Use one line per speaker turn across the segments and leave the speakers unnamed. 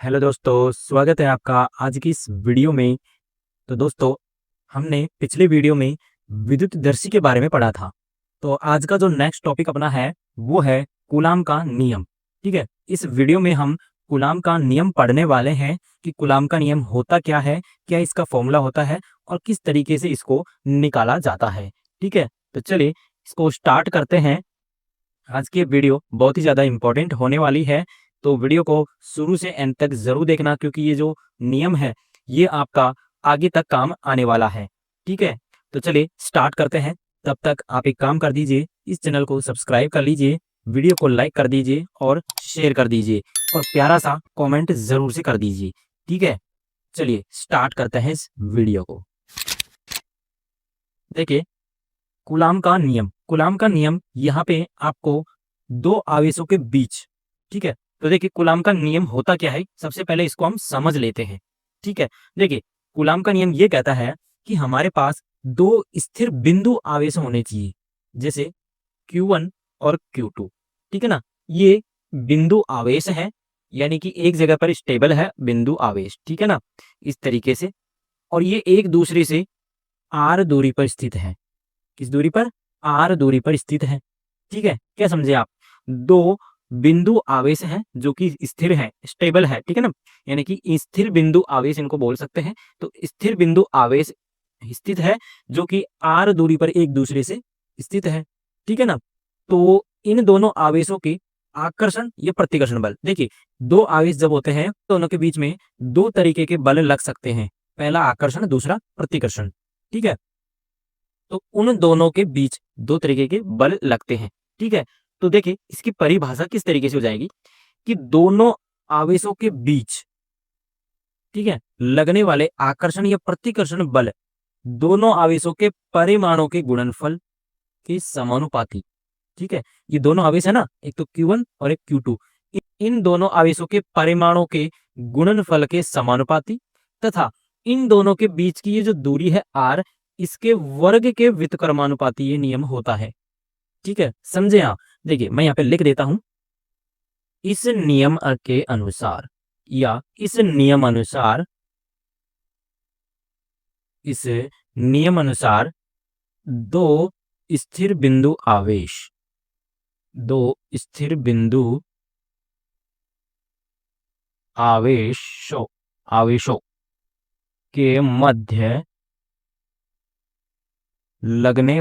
Hello दोस्तों, स्वागत है आपका आज की इस वीडियो में। तो दोस्तों, हमने पिछले वीडियो में विद्युतदर्शी के बारे में पढ़ा था। तो आज का जो नेक्स्ट टॉपिक अपना है वो है कूलाम का नियम। ठीक है, इस वीडियो में हम कूलाम का नियम पढ़ने वाले हैं कि कूलाम का नियम होता क्या है, क्या इसका फॉर्मूला होता है और किस तरीके से इसको निकाला जाता है। ठीक है, तो चलिए इसको स्टार्ट करते हैं। आज की वीडियो बहुत ही ज़्यादा इम्पोर्टेंट होने वाली है, तो वीडियो को शुरू से एंड तक ज़रूर देखना, क्योंकि ये जो नियम है ये आपका आगे तक काम आने वाला है। ठीक है, तो चलिए स्टार्ट करते हैं। तब तक आप एक काम कर दीजिए, इस चैनल को सब्सक्राइब कर लीजिए, वीडियो को लाइक कर दीजिए और शेयर कर दीजिए और प्यारा सा कमेंट ज़रूर से कर दीजिए। ठीक है, चलिए स्टार्ट करते हैं इस वीडियो को। देखिए, कूलाम का नियम। कूलाम का नियम यहाँ पे आपको दो आवेशों के बीच, ठीक है, तो देखिए कूलाम का नियम होता क्या है, सबसे पहले इसको हम समझ लेते हैं। ठीक है, देखिए कूलाम का नियम ये कहता है कि हमारे पास दो स्थिर बिंदु आवेश होने चाहिए, जैसे Q1 और Q2। ठीक है ना, ये बिंदु आवेश है, यानी कि एक जगह पर स्टेबल है बिंदु आवेश। ठीक है ना, इस तरीके से, और ये एक दूसरे से r दूरी पर स्थित है। किस दूरी पर? r दूरी पर स्थित है। ठीक है, क्या समझे आप? दो बिंदु आवेश हैं जो कि स्थिर है, स्टेबल है। ठीक है ना, यानी कि स्थिर बिंदु आवेश इनको बोल सकते हैं। तो स्थिर बिंदु आवेश स्थित है जो कि r दूरी पर एक दूसरे से स्थित है। ठीक है ना, तो इन दोनों आवेशों के आकर्षण या प्रतिकर्षण बल, देखिए दो आवेश जब होते हैं दोनों के बीच में दो तरीके के बल लग सकते हैं, पहला आकर्षण, दूसरा प्रतिकर्षण। ठीक है, तो उन दोनों के बीच दो तरीके के बल लगते हैं। ठीक है, तो देखिए इसकी परिभाषा किस तरीके से हो जाएगी कि दोनों आवेशों के बीच, ठीक है, लगने वाले आकर्षण या प्रतिकर्षण बल दोनों आवेशों के परिमाणों के गुणनफल के समानुपाती। ठीक है, ये दोनों आवेश है ना, एक तो Q1 और एक Q2, इन दोनों आवेशों के परिमाणों के गुणनफल के समानुपाती तथा इन दोनों के बीच की ये जो दूरी है r, इसके वर्ग के व्युत्क्रमानुपाती ये नियम होता है। ठीक है, समझे आप? देखिए मैं यहाँ पे लिख देता हूं, इस नियम के अनुसार या इस नियम अनुसार, इस नियम अनुसार दो स्थिर बिंदु आवेश, दो स्थिर बिंदु आवेशों आवेशों के मध्य लगने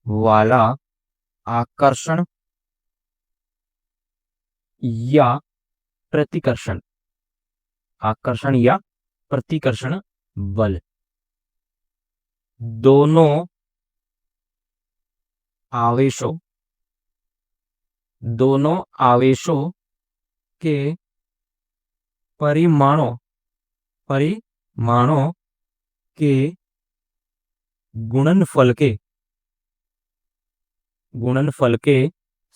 वाला आकर्षण या प्रतिकर्षण, आकर्षण या प्रतिकर्षण बल दोनों आवेशों के परिमाणों के गुणनफल के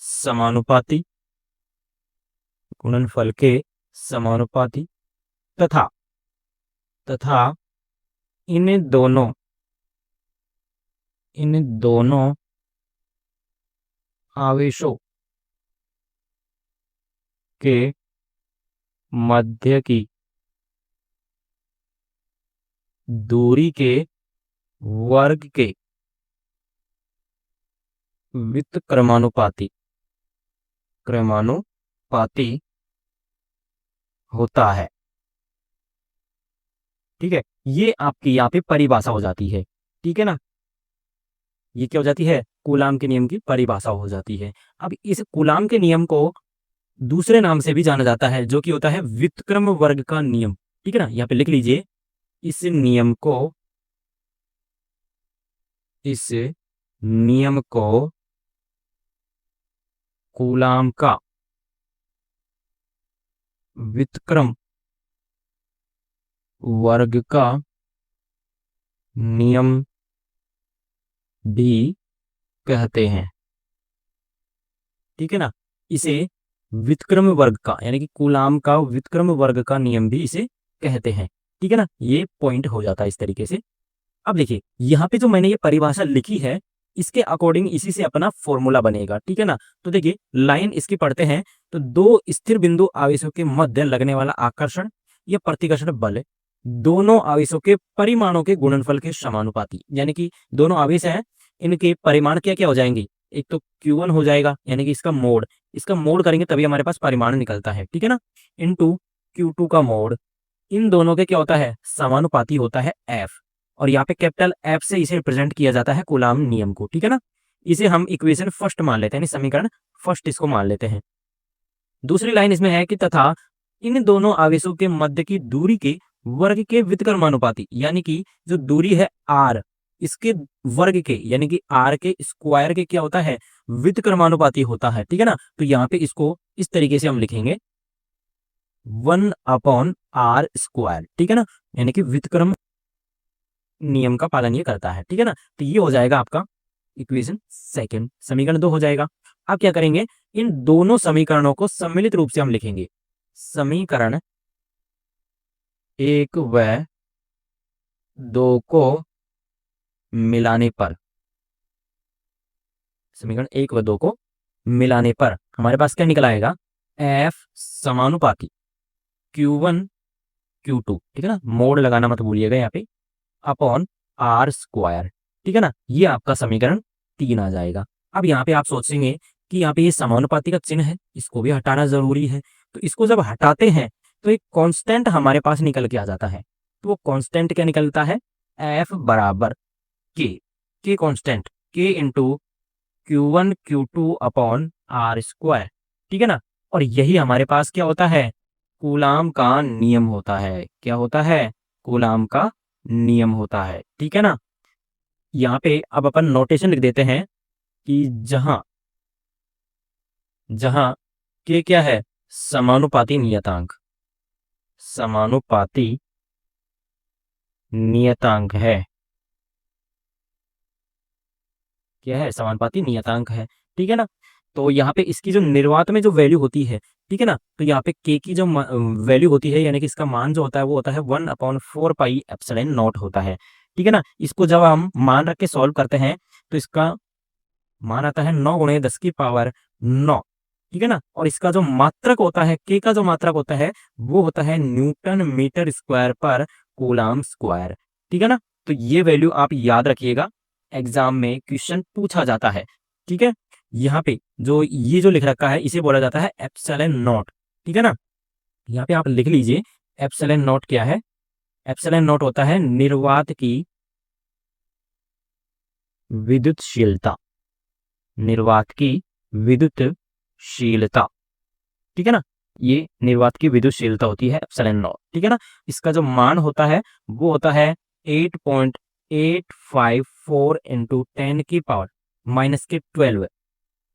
समानुपाती, तथा इन दोनों आवेशों के मध्य की दूरी के वर्ग के क्रमानुपाती होता है। ठीक है, ये आपकी यहाँ पे परिभाषा हो जाती है। ठीक है ना, ये क्या हो जाती है? कूलाम के नियम की परिभाषा हो जाती है। अब इस कूलाम के नियम को दूसरे नाम से भी जाना जाता है, जो कि होता है व्युत्क्रम वर्ग का नियम। ठीक है ना, यहाँ पे लिख लीजिए, इस नियम को कूलाम का व्युत्क्रम वर्ग का नियम भी कहते हैं। ठीक है ना, इसे व्युत्क्रम वर्ग का, यानी कि कूलाम का व्युत्क्रम वर्ग का नियम भी इसे कहते हैं। ठीक है ना, ये पॉइंट हो जाता है इस तरीके से। अब देखिए यहाँ पे जो मैंने ये परिभाषा लिखी है, इसके अकॉर्डिंग इसी से अपना फॉर्मूला बनेगा, ठीक है ना। तो देखिए लाइन इसकी पढ़ते हैं, तो दो स्थिर बिंदु आवेशों के मध्य लगने वाला आकर्षण या प्रतिकर्षण बल दोनों आवेशों के परिमाणों के गुणनफल के समानुपाती, यानी कि दोनों आवेश हैं, इनके परिमाण क्या क्या हो जाएंगे, एक तो Q1 हो जाएगा, यानी कि इसका मोड करेंगे तभी हमारे पास परिमाण निकलता है, ठीक है ना, इनटू Q2 का मोड, इन दोनों के क्या होता है, समानुपाती होता है F, और यहाँ पे कैपिटल F से इसे रिप्रेजेंट किया जाता है कूलाम नियम को, ठीक है ना। इसे हम इक्वेशन फर्स्ट मान लेते हैं, समीकरण फर्स्ट इसको मान लेते हैं। दूसरी लाइन इसमें है कि तथा इन दोनों आवेशों के मध्य की दूरी के वर्ग के व्युत्क्रमानुपाती, यानी कि जो दूरी है r, इसके वर्ग के यानी कि r के स्क्वायर के क्या होता है, व्युत्क्रमानुपाती होता है, ठीक है ना। तो यहाँ पे इसको इस तरीके से हम लिखेंगे 1/r स्क्वायर, ठीक है ना, यानी कि व्युत्क्रम नियम का पालन ये करता है, ठीक है ना। तो ये हो जाएगा आपका इक्वेशन सेकंड, समीकरण 2 हो जाएगा। अब क्या करेंगे, इन दोनों समीकरणों को सम्मिलित रूप से हम लिखेंगे, समीकरण 1 व 2 को मिलाने पर, समीकरण 1 व 2 को मिलाने पर हमारे पास क्या निकल आएगा, F समानुपाती Q1 Q2, ठीक है ना, मोड लगाना मत भूलिएगा यहाँ पे, अपॉन R स्क्वायर, ठीक है ना। ये आपका समीकरण 3 आ जाएगा। अब यहाँ पे आप सोचेंगे कि यहाँ पे ये समानुपाती का चिन्ह है, इसको भी हटाना जरूरी है, तो इसको जब हटाते हैं तो एक कांस्टेंट हमारे पास निकल के आ जाता है। तो वो कांस्टेंट क्या निकलता है, F बराबर के constant K into Q1 Q2 upon R square, ठीक है ना। और यही हमारे पास क्या होता है, कूलाम का नियम होता है। क्या होता है, कूलाम का नियम होता है, ठीक है ना। यहाँ पे अब अपन नोटेशन लिख देते हैं कि जहां जहां के क्या है, समानुपाती नियतांक, समानुपाती नियतांक है, क्या है, समानुपाती नियतांक है, ठीक है ना। तो यहाँ पे इसकी जो निर्वात में जो वैल्यू होती है, ठीक है ना, तो यहाँ पे के की जो वैल्यू होती है, यानी कि इसका मान जो होता है वो होता है 1/4 पाई एप्सिलॉन नॉट होता है, ठीक है ना। इसको जब हम मान रख के सॉल्व करते हैं तो इसका मान आता है 9 गुणे 10 की पावर 9, ठीक है ना। और इसका जो मात्रक होता है, के का जो मात्रक होता है वो होता है न्यूटन मीटर स्क्वायर पर कूलाम स्क्वायर, ठीक है ना। तो ये वैल्यू आप याद रखिएगा, एग्जाम में क्वेश्चन पूछा जाता है, ठीक है। यहाँ पे जो ये जो लिख रखा है इसे बोला जाता है एप्सिलॉन नॉट, ठीक है ना। यहाँ पे आप लिख लीजिए एप्सिलॉन नॉट क्या है, एप्सिलॉन नॉट होता है निर्वात की विद्युतशीलता, निर्वात की विद्युतशीलता, ठीक है ना। ये निर्वात की विद्युतशीलता होती है एप्सिलॉन नॉट, ठीक है ना। इसका जो मान होता है वो होता है 8.854 इंटू 10 की पावर माइनस के 12,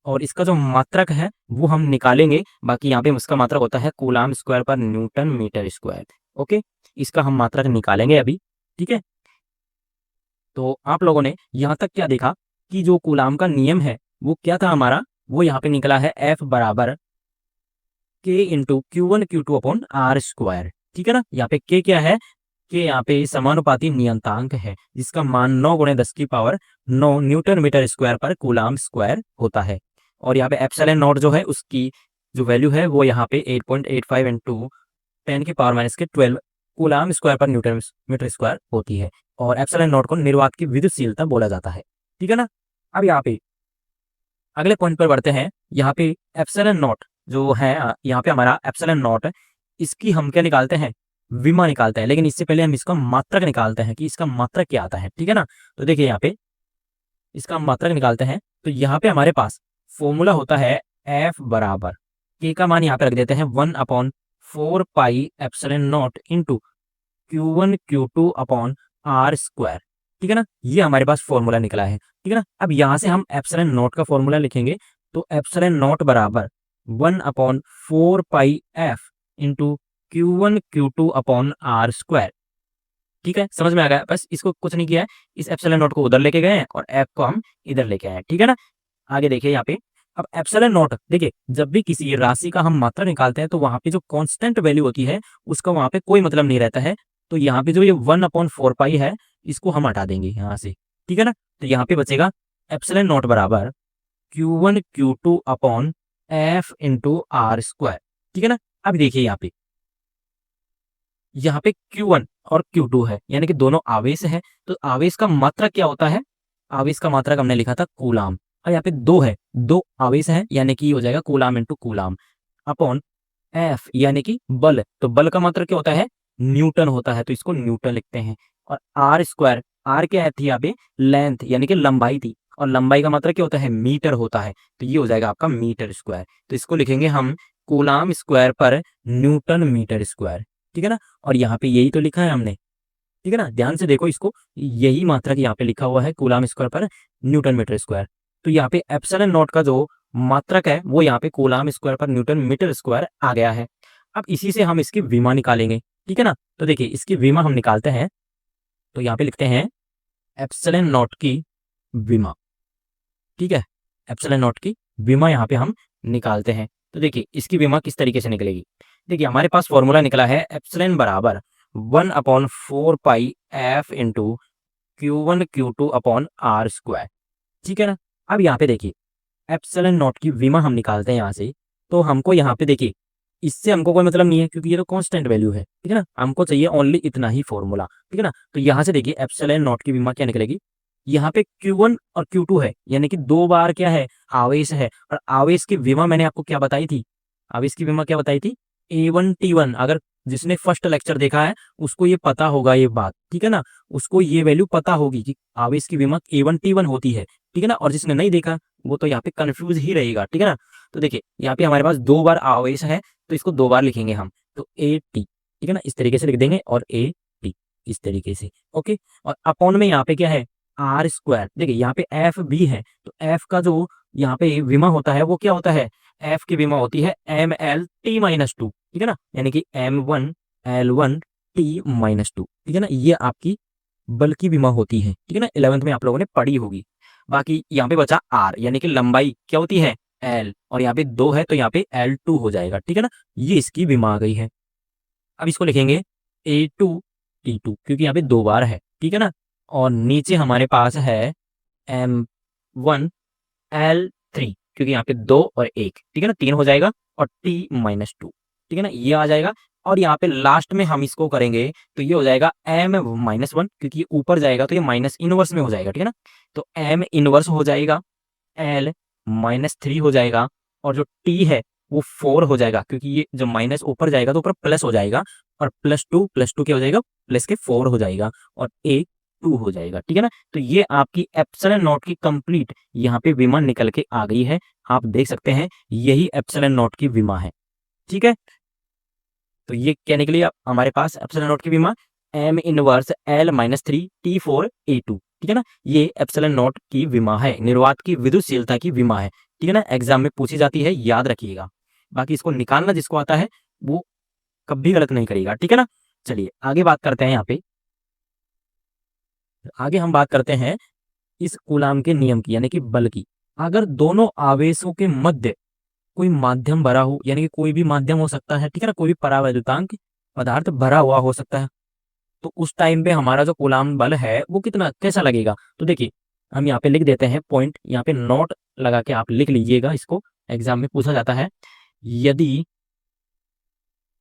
और इसका जो मात्रक है वो हम निकालेंगे, बाकी यहाँ पे इसका मात्रक होता है कूलाम स्क्वायर पर न्यूटन मीटर स्क्वायर, ओके। इसका हम मात्रक निकालेंगे अभी, ठीक है। तो आप लोगों ने यहाँ तक क्या देखा कि जो कूलाम का नियम है वो क्या था हमारा, वो यहाँ पे निकला है F बराबर K into Q1 Q2 upon R square, ठीक है ना। यहाँ पे K क्या है, K यहाँ पे समानुपाती नियतांक है जिसका मान 9 गुणे 10 की पावर 9 न्यूटन मीटर स्क्वायर पर कूलाम स्क्वायर होता है। और यहाँ पे एप्सिलॉन नॉट जो है उसकी जो वैल्यू है वो यहाँ पे 8.85 इंटू 10 की पावर माइनस के 12 कूलाम स्क्वायर पर न्यूटन मीटर स्क्वायर होती है। और एप्सिलॉन नॉट को निर्वात की विद्युतशीलता बोला जाता है, ठीक है ना। अब यहाँ पे अगले पॉइंट पर बढ़ते हैं। यहाँ पे एप्सिलॉन नॉट जो है, यहाँ पे हमारा एप्सिलॉन नॉट, इसकी हम क्या निकालते हैं, विमा निकालते हैं, लेकिन इससे पहले हम इसका मात्रक निकालते हैं कि इसका मात्रक क्या आता है, ठीक है ना। तो देखिए यहाँ पे इसका मात्रक निकालते हैं, तो यहाँ पे हमारे पास फॉर्मूला होता है F बराबर के का मान यहाँ पे रख देते हैं 1/4 pi epsilon naught into Q1 Q2 upon R square, ठीक है ना। ये हमारे पास फॉर्मूला निकला है, ठीक है ना। अब यहाँ से हम एप्सिलॉन नॉट का फॉर्मूला लिखेंगे, तो एप्सिलॉन नॉट बराबर 1/4 पाई F into Q1 Q2 upon R square, ठीक है। समझ में आ गया, बस इसको कुछ नहीं किया है, इस एप्सिलॉन नॉट को उधर लेके गए हैं और F को हम इधर लेके आए हैं, ठीक है ना। आगे देखिए यहाँ पे, अब एप्सिलॉन नॉट देखिए, जब भी किसी राशि का हम मात्रा निकालते हैं तो वहां पे जो कांस्टेंट वैल्यू होती है उसका वहां पे कोई मतलब नहीं रहता है। तो यहाँ पे जो ये 1/4 पाई है इसको हम हटा देंगे यहाँ से, ठीक है ना। तो यहाँ पे बचेगा एप्सिलॉन नॉट बराबर Q1 Q2 upon F into r square, ठीक है ना। अब देखिए यहाँ पे Q1 और Q2 है, यानी कि दोनों आवेश है, तो आवेश का मात्रक क्या होता है, आवेश का मात्रक हमने लिखा था कूलाम, और यहाँ पे दो है, दो आवेश है, यानी कि हो जाएगा coulomb into coulomb upon F यानी कि बल, तो बल का मात्रक क्या होता है, न्यूटन होता है, तो इसको न्यूटन लिखते हैं। और आर स्क्वायर, आर क्या थी यहाँ पे, लेंथ यानी कि लंबाई थी, और लंबाई का मात्रक क्या होता है, मीटर होता है, तो ये हो जाएगा आपका मीटर स्क्वायर, तो इसको लिखेंगे हम कूलाम स्क्वायर पर न्यूटन मीटर स्क्वायर, ठीक है ना। और यहाँ पे यही तो लिखा है हमने, ठीक है ना, ध्यान से देखो इसको, यही मात्रक यहाँ पे लिखा हुआ है कूलाम स्क्वायर पर न्यूटन मीटर स्क्वायर, तो यहाँ पे एप्सिलॉन नॉट का जो मात्रक है वो यहाँ पे कूलाम स्क्वायर पर न्यूटन मीटर स्क्वायर आ गया है। अब इसी से हम इसकी विमा निकालेंगे, ठीक है ना। तो देखिए इसकी विमा हम निकालते हैं, तो यहाँ पे लिखते हैं एप्सिलॉन नॉट की विमा, ठीक है, एप्सिलॉन नॉट की विमा यहाँ पे हम निकालते हैं। तो देखिए इसकी विमा किस तरीके से निकलेगी, देखिए हमारे पास फॉर्मूला निकला है एप्सिलॉन बराबर 1/4 pi F into Q1 Q2 upon R square, ठीक है ना। अब यहाँ पे देखिए एप्सिलॉन नॉट की विमा हम निकालते हैं यहाँ से, तो हमको यहाँ पे देखिए इससे हमको कोई मतलब नहीं है, क्योंकि ये तो कांस्टेंट वैल्यू है, ठीक है ना, हमको चाहिए ओनली इतना ही फॉर्मूला, ठीक है ना। तो यहाँ से देखिए एप्सिलॉन नॉट की विमा क्या निकलेगी, यहाँ पे Q1 और Q2 है, यानी कि दो बार क्या है, आवेश है, और आवेश की विमा मैंने आपको क्या बताई थी, आवेश की विमा क्या बताई थी, A1T1, अगर जिसने फर्स्ट लेक्चर देखा है उसको ये पता होगा ये बात, ठीक है ना, उसको ये वैल्यू पता होगी कि आवेश की विमा A1T1 होती है, ठीक है ना। और जिसने नहीं देखा वो तो यहाँ पे कंफ्यूज ही रहेगा, ठीक है ना। तो देखिए यहाँ पे हमारे पास दो बार आवेश है, तो इसको दो बार लिखेंगे हम, तो AT, ठीक है ना, इस तरीके से लिख देंगे, और AT इस तरीके से, ओके। और अपॉन में यहाँ पे क्या है, आर स्क्वायर, देखिए यहाँ पे एफ भी है, तो एफ का जो यहाँ पे विमा होता है वो क्या होता है, एफ की विमा होती है ML T-2, ठीक है ना, यानी कि M1L1T-2, ठीक है ना, ये आपकी बल की विमा होती है, ठीक है ना, 11th में आप लोगों ने पढ़ी होगी। बाकी यहाँ पे बचा आर, यानी कि लंबाई क्या होती है, एल, और यहाँ पे दो है तो यहाँ पे L2 हो जाएगा, ठीक है ना, ये इसकी विमा आ गई है। अब इसको लिखेंगे A2T2, क्योंकि यहाँ पे दो बार है, ठीक है ना, और नीचे हमारे पास है M1L3, क्योंकि यहाँ पे दो और एक, ठीक है ना, तीन हो जाएगा, और T-2, ठीक है ना, ये आ जाएगा। और यहाँ पे लास्ट में हम इसको करेंगे तो ये हो जाएगा M-1, क्योंकि ये ऊपर जाएगा तो ये माइनस इनवर्स में हो जाएगा, ठीक है ना, तो M इनवर्स हो जाएगा, L-3 हो जाएगा, और जो T है वो 4 हो जाएगा, क्योंकि ये जब माइनस ऊपर जाएगा तो ऊपर प्लस हो जाएगा, और +2 क्या हो जाएगा, प्लस के 4 हो जाएगा, और A2 हो जाएगा, ठीक है ना। तो ये आपकी एप्सिलॉन नॉट की कंप्लीट यहाँ पे विमा निकल के आ गई है, आप देख सकते हैं यही एप्सिलॉन नॉट की विमा है, ठीक है। तो ये क्या निकली हमारे पास एप्सिलॉन नॉट की विमा, M इनवर्स L-3 T4A2, ठीक है ना, ये एप्सिलॉन नॉट की विमा है, निर्वात की विद्युतशीलता की विमा है, ठीक है ना, एग्जाम में पूछी जाती है, याद रखिएगा। बाकी इसको निकालना जिसको आता है वो कभी गलत नहीं करेगा, ठीक है ना। चलिए आगे बात करते हैं, यहाँ पे आगे हम बात करते हैं इस कूलाम के नियम की, यानी कि बल की। अगर दोनों आवेशों के मध्य कोई माध्यम भरा हो, यानी कि कोई भी माध्यम हो सकता है, ठीक है ना, कोई भी परावैद्युतांक पदार्थ भरा हुआ हो सकता है, तो उस टाइम पे हमारा जो कूलाम बल है वो कितना कैसा लगेगा। तो देखिए हम यहाँ पे लिख देते हैं पॉइंट, यहाँ पे नोट लगा के आप लिख लीजिएगा, इसको एग्जाम में पूछा जाता है। यदि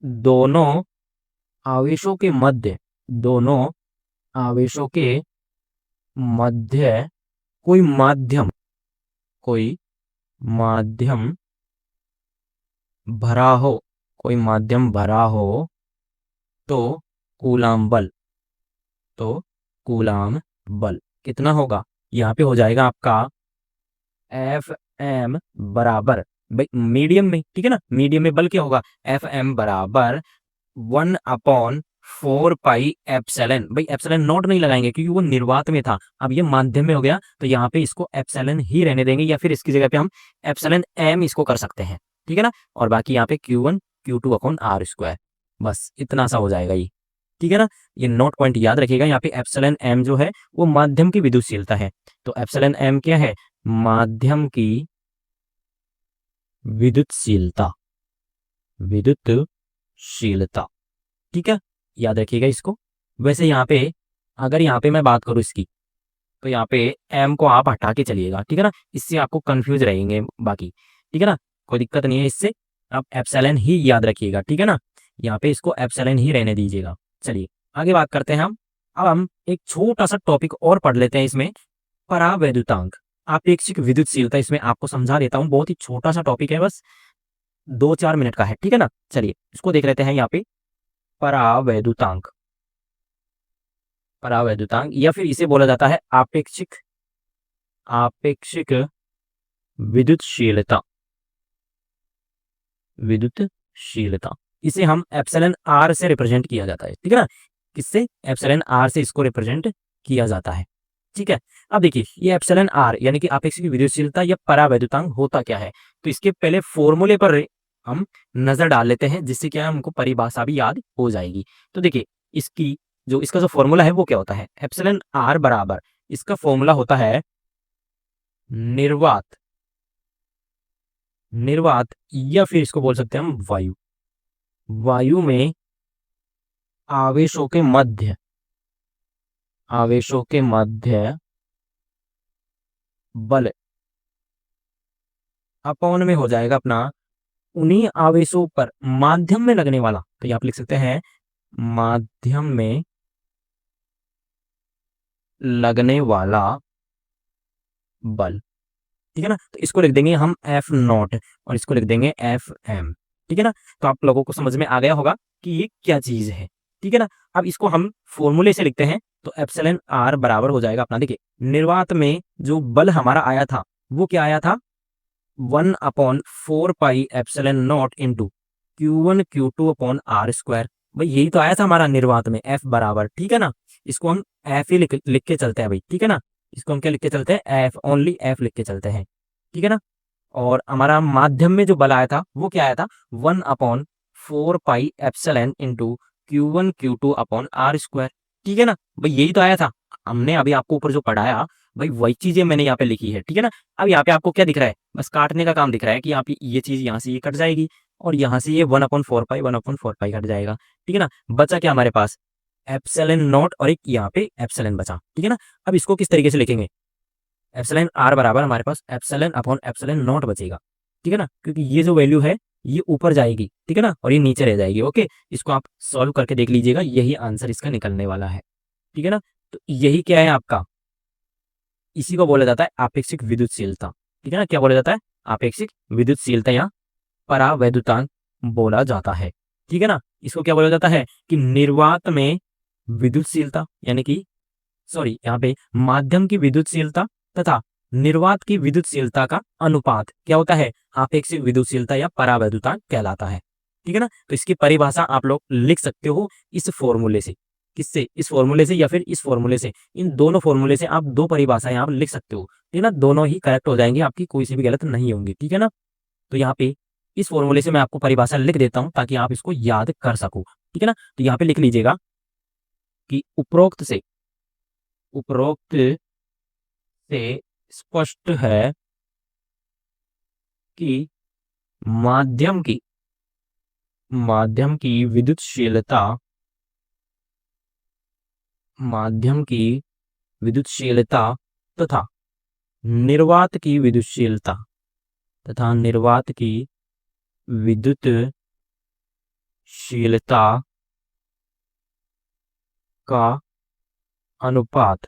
दोनों आवेशों के मध्य, दोनों आवेशों के मध्य कोई माध्यम, कोई माध्यम भरा हो, कोई माध्यम भरा हो, तो कूलाम बल, तो कूलाम बल कितना होगा, यहाँ पे हो जाएगा आपका Fm बराबर, भाई मीडियम में, ठीक है ना, मीडियम में बल क्या होगा, Fm बराबर 1/4 पाई एप्सिलॉन, भाई एप्सिलॉन नॉट नहीं लगाएंगे क्योंकि वो निर्वात में था, अब ये माध्यम में हो गया, तो यहाँ पे इसको एप्सिलॉन ही रहने देंगे, या फिर इसकी जगह पे हम एप्सिलॉन m इसको कर सकते हैं, ठीक है ना। और बाकी यहाँ पे Q1 Q2 upon R square, बस इतना सा हो जाएगा ये, ठीक है ना। ये नोट पॉइंट याद रखिएगा, यहाँ पे एप्सिलॉन m जो है वो माध्यम की विद्युतशीलता है, तो एप्सिलॉन m क्या है, माध्यम की विद्युतशीलता, विद्युतशीलता, ठीक है, याद रखिएगा इसको। वैसे यहाँ पे अगर यहाँ पे मैं बात करूँ इसकी, तो यहाँ पे m को आप हटा के चलिएगा, ठीक है ना, इससे आपको कंफ्यूज रहेंगे बाकी, ठीक है ना, कोई दिक्कत नहीं है इससे, आप एप्सिलॉन ही याद रखिएगा, ठीक है ना, यहाँ पे इसको एप्सिलॉन ही रहने दीजिएगा। चलिए आगे बात करते हैं हम। अब हम एक छोटा सा टॉपिक और पढ़ लेते हैं इसमें, परावैद्युतांक, आपेक्षिक विद्युतशीलता। इसमें आपको समझा देता हूँ, बहुत ही छोटा सा टॉपिक है, बस 2-4 मिनट का है, ठीक है ना। चलिए इसको देख लेते हैं यहाँ पे, परावैद्युतांक। परावैद्युतांक या फिर इसे बोला जाता है आपेक्षिक विद्युतशीलता। विद्युतशीलता इसे हम एप्सिलॉन आर से रिप्रेजेंट किया जाता है, ठीक है ना, किससे, एप्सिलॉन आर से इसको रिप्रेजेंट किया जाता है, ठीक है। अब देखिए ये एप्सिलॉन आर यानी कि आपेक्षिक विद्युतशीलता या परावैद्युतांक होता क्या है, तो इसके पहले फॉर्मूले पर हम नजर डाल लेते हैं, जिससे क्या है हमको परिभाषा भी याद हो जाएगी। तो देखिए इसका जो फॉर्मूला है वो क्या होता है, एप्सिलॉन आर बराबर, इसका फॉर्मूला होता है निर्वात या फिर इसको बोल सकते हैं हम वायु में आवेशों के मध्य बल अपॉन में हो जाएगा अपना उन्हीं आवेशों पर माध्यम में लगने वाला, तो ये आप लिख सकते हैं माध्यम में लगने वाला बल, ठीक है ना। तो इसको लिख देंगे हम एफ नॉट और इसको लिख देंगे एफ एम, ठीक है ना। तो आप लोगों को समझ में आ गया होगा कि ये क्या चीज है, ठीक है ना। अब इसको हम फॉर्मूले से लिखते हैं, तो एप्सिलॉन आर बराबर हो जाएगा अपना, देखिए निर्वात में जो बल हमारा आया था वो क्या आया था, 1/4 pi epsilon naught into Q1 Q2 upon R square. भाई यही तो आया था हमारा निर्वात में, एफ बराबर, ठीक है ना। इसको हम एफ ही लिख के चलते हैं भाई, ठीक है ना। इसको हम क्या लिख के चलते हैं, एफ, ओनली एफ लिख के चलते हैं, ठीक है ना। और हमारा माध्यम में जो बल आया था वो क्या आया था, 1/4 pi epsilon into Q1 Q2 upon R square, ठीक है ना। भाई यही तो आया था, हमने अभी आपको ऊपर जो पढ़ाया भाई वही चीजें मैंने यहाँ पे लिखी है, ठीक है ना। अब यहाँ पे आपको क्या दिख रहा है, बस काटने का काम दिख रहा है कि यहाँ पे ये चीज यहाँ से ये कट जाएगी और यहाँ से ये 1/4 पाई कट जाएगा, ठीक है ना। बचा क्या हमारे पास, एप्सिलॉन नॉट और एक यहाँ पे एप्सिलॉन बचा, ठीक है ना। अब इसको किस तरीके से लिखेंगे, एप्सिलॉन आर बराबर हमारे पास एप्सिलॉन अपॉन एप्सिलॉन नॉट बचेगा, ठीक है ना, क्योंकि ये जो वैल्यू है ये ऊपर जाएगी, ठीक है ना, और ये नीचे रह जाएगी। ओके, इसको आप सॉल्व करके देख लीजिएगा, यही आंसर इसका निकलने वाला है, ठीक है ना। तो यही क्या है आपका, इसी को बोला जाता है आपेक्षिक विद्युतशीलता, ठीक है ना। क्या बोला जाता है, आपेक्षिक विद्युतशीलता या परावैद्युतांक बोला जाता है, ठीक है ना। इसको क्या बोला जाता है कि निर्वात में विद्युतशीलता यानी कि यहाँ पे माध्यम की विद्युतशीलता तथा निर्वात की विद्युतशीलता का अनुपात क्या होता है, आपेक्षिक विद्युतशीलता या परावैद्युतांक कहलाता है, ठीक है ना। तो इसकी परिभाषा आप लोग लिख सकते हो इस फॉर्मूले से, किससे, इस फॉर्मूले से या फिर इस फॉर्मूले से, इन दोनों फॉर्मूले से आप दो परिभाषाएं आप लिख सकते हो, ठीक है ना। दोनों ही करेक्ट हो जाएंगे, आपकी कोई सी भी गलत नहीं होंगी, ठीक है ना। तो यहाँ पे इस फॉर्मूले से मैं आपको परिभाषा लिख देता हूं ताकि आप इसको याद कर सको, ठीक है ना। तो यहाँ पे लिख लीजिएगा कि उपरोक्त से स्पष्ट है कि माध्यम की विद्युतशीलता तथा निर्वात की विद्युतशीलता का अनुपात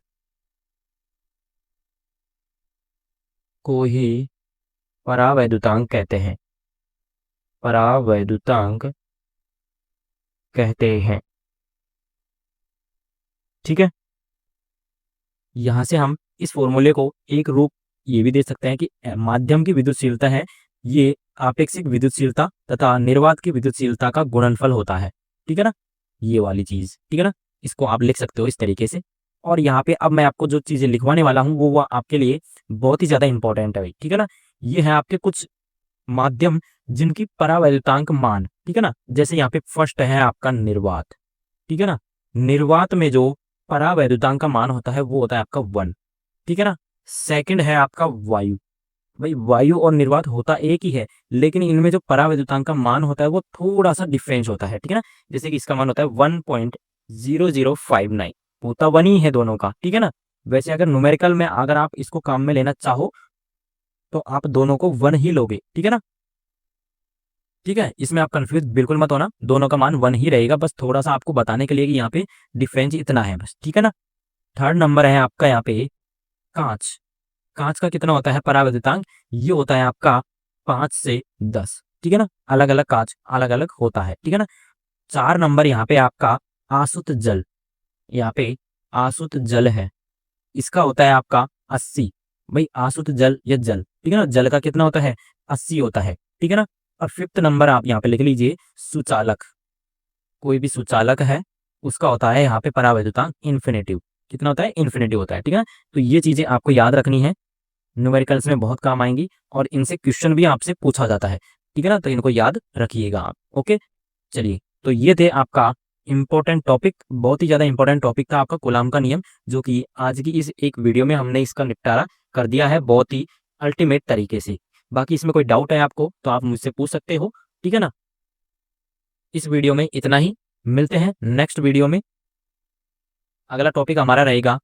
को ही परावैद्युतांक कहते हैं, ठीक है। यहां से हम इस फॉर्मूले को एक रूप ये भी दे सकते हैं कि माध्यम की विद्युतशीलता है ये आपेक्षिक विद्युतशीलता तथा निर्वात की विद्युतशीलता का गुणनफल होता है, ठीक है ना, ये वाली चीज, ठीक है ना। इसको आप लिख सकते हो इस तरीके से। और यहाँ पे अब मैं आपको जो चीजें लिखवाने वाला हूँ वो आपके लिए बहुत ही ज्यादा इंपॉर्टेंट है भाई, ठीक है ना। ये है आपके कुछ माध्यम जिनकी परावैद्युतांक मान, ठीक है ना। जैसे यहाँ पे फर्स्ट है आपका निर्वात, ठीक है ना। निर्वात में जो परावैद्युतांक का मान होता है वो होता है आपका 1, ठीक है ना। सेकंड है आपका वायु, भाई वायु और निर्वात होता एक ही है, लेकिन इनमें जो परावैद्युतांक का मान होता है वो थोड़ा सा डिफरेंस होता है, ठीक है ना। जैसे कि इसका मान होता है 1.0059, होता 1 ही है दोनों का, ठीक है ना। वैसे अगर न्यूमेरिकल में अगर आप इसको काम में लेना चाहो तो आप दोनों को 1 ही लोगे, ठीक है ना। ठीक है, इसमें आप कंफ्यूज बिल्कुल मत होना, दोनों का मान 1 ही रहेगा, बस थोड़ा सा आपको बताने के लिए कि यहाँ पे डिफरेंस इतना है बस, ठीक है ना। थर्ड नंबर है आपका यहाँ पे कांच। कांच का कितना होता है परावर्तितांक, ये होता है आपका 5 से 10, ठीक है ना। अलग अलग कांच अलग अलग होता है, ठीक है ना। 4 नंबर यहाँ पे आपका आसुत जल, यहाँ पे आसुत जल है, इसका होता है आपका 80। भाई आसुत जल या जल, ठीक है ना, जल का कितना होता है 80 होता है, ठीक है ना। और 5th नंबर आप यहाँ पे लिख लीजिए सुचालक, कोई भी सुचालक है उसका होता है यहाँ पे परावैद्युतांक इन्फिनेटिव, कितना होता है इन्फिनेटिव होता है, ठीक है ना। तो ये चीजें आपको याद रखनी है, न्यूमेरिकल्स में बहुत काम आएंगी और इनसे क्वेश्चन भी आपसे पूछा जाता है, ठीक है ना, तो इनको याद रखिएगा आप। ओके, चलिए, तो ये थे आपका इंपॉर्टेंट टॉपिक, बहुत ही ज्यादा इंपॉर्टेंट टॉपिक था आपका कूलाम का नियम, जो कि आज की इस एक वीडियो में हमने इसका निपटारा कर दिया है बहुत ही अल्टीमेट तरीके से। बाकी इसमें कोई डाउट है आपको तो आप मुझसे पूछ सकते हो, ठीक है ना। इस वीडियो में इतना ही, मिलते हैं नेक्स्ट वीडियो में। अगला टॉपिक हमारा रहेगा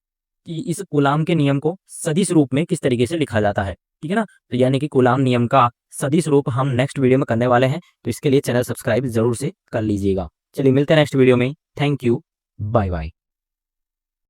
कि इस कूलाम के नियम को सदिश रूप में किस तरीके से लिखा जाता है, ठीक है ना। तो यानी कि कूलाम नियम का सदिश रूप हम नेक्स्ट वीडियो में करने वाले हैं, तो इसके लिए चैनल सब्सक्राइब जरूर से कर लीजिएगा। चलिए मिलते हैं नेक्स्ट वीडियो में, थैंक यू, बाय बाय।